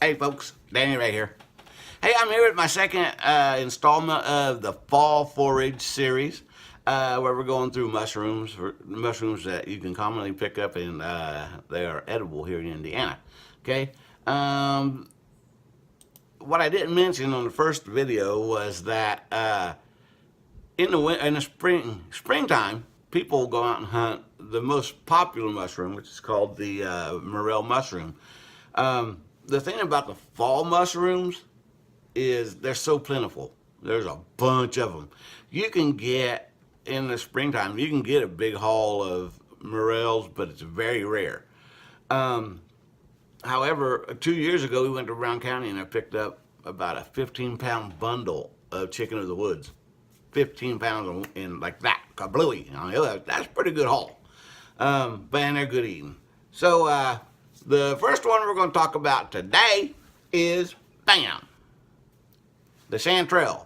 Hey folks, Danny right here. Hey, I'm here with my second installment of the Fall Forage series, where we're going through mushrooms, that you can commonly pick up, and they are edible here in Indiana. Okay. What I didn't mention on the first video was that in the springtime, people go out and hunt the most popular mushroom, which is called the morel mushroom. The thing about the fall mushrooms is they're so plentiful. There's a bunch of them. You can get, in the springtime, you can get a big haul of morels, but it's very rare. However, 2 years ago, we went to Brown County and I picked up about a 15-pound bundle of chicken of the woods. 15 pounds in like that, kablooey. That's a pretty good haul. But they're good eating. So the first one we're going to talk about today is BAM, the chanterelle.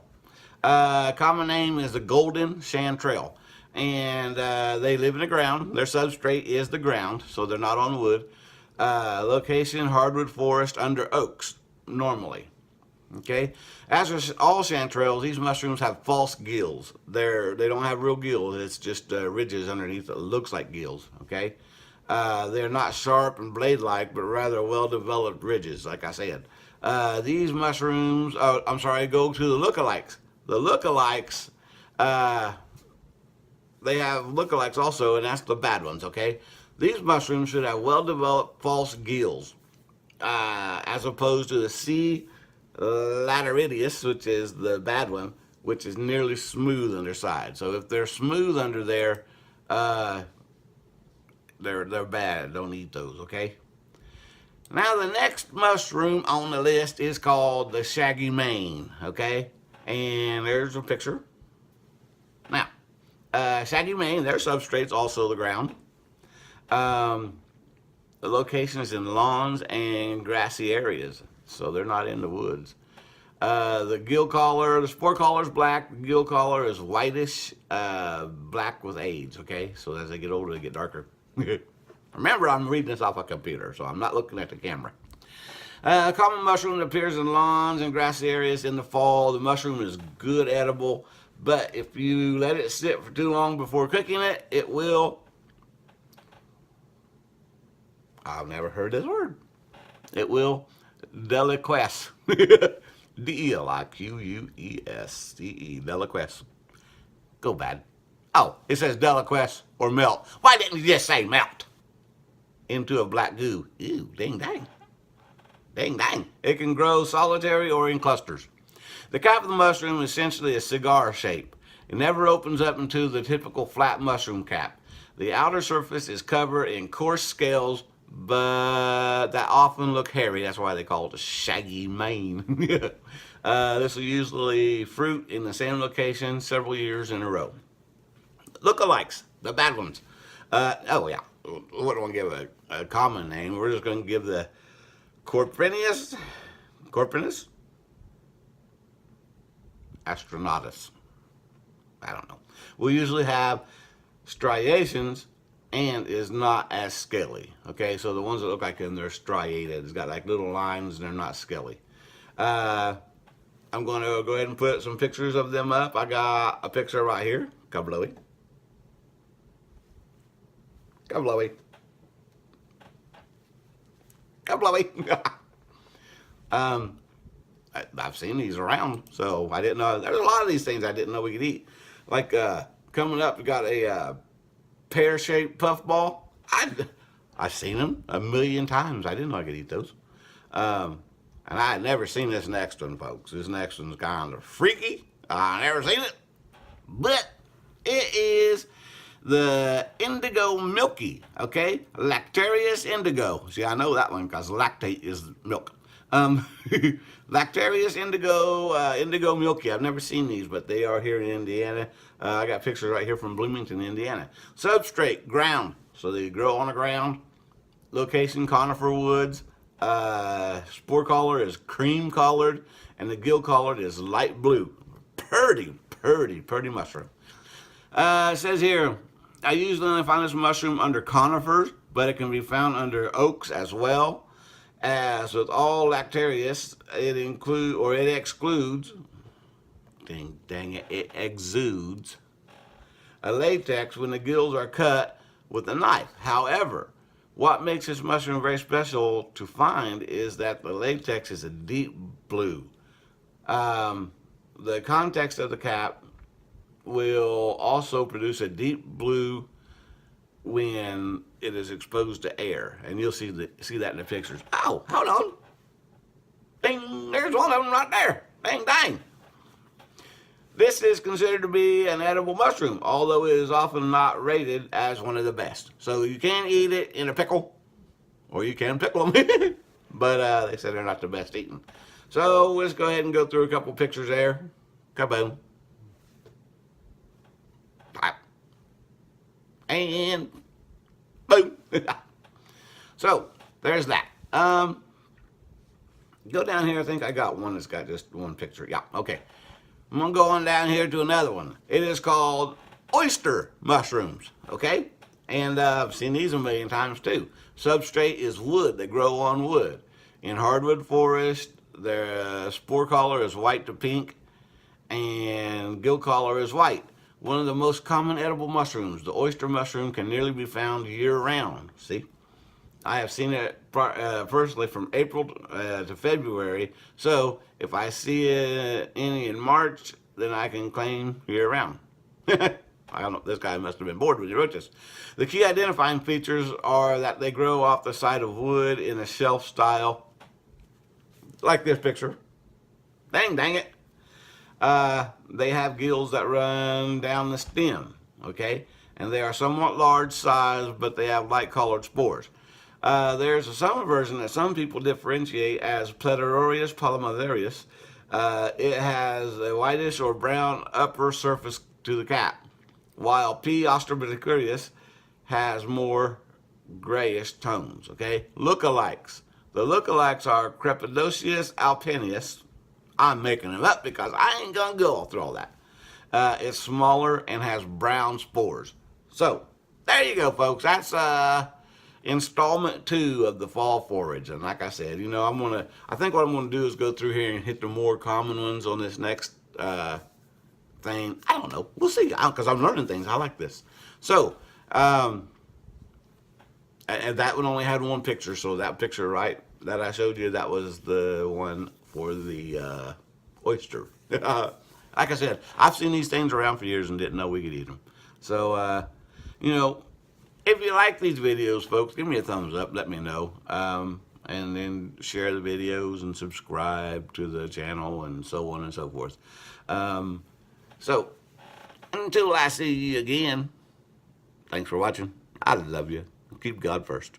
Common name is the golden chanterelle. And they live in the ground. Their substrate is the ground, so they're not on wood. Location, hardwood forest under oaks, normally. Okay, as with all chanterelles, these mushrooms have false gills. They don't have real gills. It's just ridges underneath that looks like gills. Okay, they're not sharp and blade-like, but rather well-developed ridges. Like I said, these mushrooms. I'm sorry. Go to the lookalikes. The lookalikes. They have lookalikes also, and that's the bad ones. Okay, these mushrooms should have well-developed false gills, as opposed to the C. Lateridius, which is the bad one, which is nearly smooth underside. So if they're smooth under there, they're bad. Don't eat those, okay? Now the next mushroom on the list is called the Shaggy Mane, okay? And there's a picture. Now, Shaggy Mane, their substrate's also the ground. The location is in lawns and grassy areas, so they're not in the woods. The gill collar, the spore collar is black. The gill collar is whitish, black with age. Okay, so as they get older, they get darker. Remember, I'm reading this off a computer, so I'm not looking at the camera. Common mushroom that appears in lawns and grassy areas in the fall. The mushroom is good edible, but if you let it sit for too long before cooking it, it will. I've never heard this word. It will deliquesce. D-E-L-I-Q-U-E-S-C-E. Deliquesce. Go bad. Oh, it says deliquesce or melt. Why didn't you just say melt? Into a black goo. Ew, dang dang. Dang dang. It can grow solitary or in clusters. The cap of the mushroom is essentially a cigar shape. It never opens up into the typical flat mushroom cap. The outer surface is covered in coarse scales, but that often look hairy. That's why they call it a shaggy mane. This will usually fruit in the same location several years in a row. Lookalikes, the bad ones. Oh yeah, we don't want to give a common name. We're just going to give the Corpinus astronatus. I don't know. We usually have striations and is not as scaly. Okay, so the ones that look like them, they're striated. It's got like little lines and they're not scaly. I'm going to go ahead and put some pictures of them up. I got a picture right here. Kablooey. Kablooey. Kablooey. I've seen these around, so I didn't know. There's a lot of these things I didn't know we could eat. Like coming up, we got a pear-shaped puffball. I've seen them a million times. I didn't know I could eat those. And I had never seen this next one, folks. This next one's kind of freaky. I never seen it. But it is the Indigo Milky, okay? Lactarius indigo. See, I know that one because lactate is milk. Lactarius Indigo Milky. I've never seen these, but they are here in Indiana. I got pictures right here from Bloomington, Indiana. Substrate, ground. So they grow on the ground. Location, conifer woods. Spore collar is cream colored, and the gill colored is light blue. Purty mushroom. It says here, I usually only find this mushroom under conifers, but it can be found under oaks as well. As with all Lactarius, it excludes, dang it, it exudes a latex when the gills are cut with a knife. However, what makes this mushroom very special to find is that the latex is a deep blue. The context of the cap will also produce a deep blue when it is exposed to air, and you'll see that in the pictures. Oh, hold on. Ding, there's one of them right there. Dang, dang. This is considered to be an edible mushroom, although it is often not rated as one of the best. So you can eat it in a pickle, or you can pickle them, but they said they're not the best eating. So let's go ahead and go through a couple pictures there. Kaboom. And boom. So there's that. Go down here. I think I got one that's got just one picture. Yeah, okay. I'm going to go on down here to another one. It is called oyster mushrooms, okay? And I've seen these a million times too. Substrate is wood. They grow on wood. In hardwood forest, their spore color is white to pink, and gill color is white. One of the most common edible mushrooms, the oyster mushroom, can nearly be found year-round. See? I have seen it personally from April to February. So if I see any in March, then I can claim year-round. I don't know. This guy must have been bored when he wrote this. The key identifying features are that they grow off the side of wood in a shelf style, like this picture. Dang it. They have gills that run down the stem, okay? And they are somewhat large size, but they have light colored spores. There's a summer version that some people differentiate as Pletorius polymatherius. It has a whitish or brown upper surface to the cap, while P. austrobicurius has more grayish tones, okay? Lookalikes. The lookalikes are Crepidocius alpinus. I'm making them up because I ain't gonna go through all that. It's smaller and has brown spores. So, there you go, folks. That's installment 2 of the Fall Forage. And like I said, you know, I think what I'm gonna do is go through here and hit the more common ones on this next thing. I don't know. We'll see, because I'm learning things. I like this. So, and that one only had one picture. So that picture, right, that I showed you, that was the one for the oyster. Like I said, I've seen these things around for years and didn't know we could eat them. So, you know, if you like these videos, folks, give me a thumbs up. Let me know. And then share the videos and subscribe to the channel and so on and so forth. So, until I see you again, thanks for watching. I love you. Keep God first.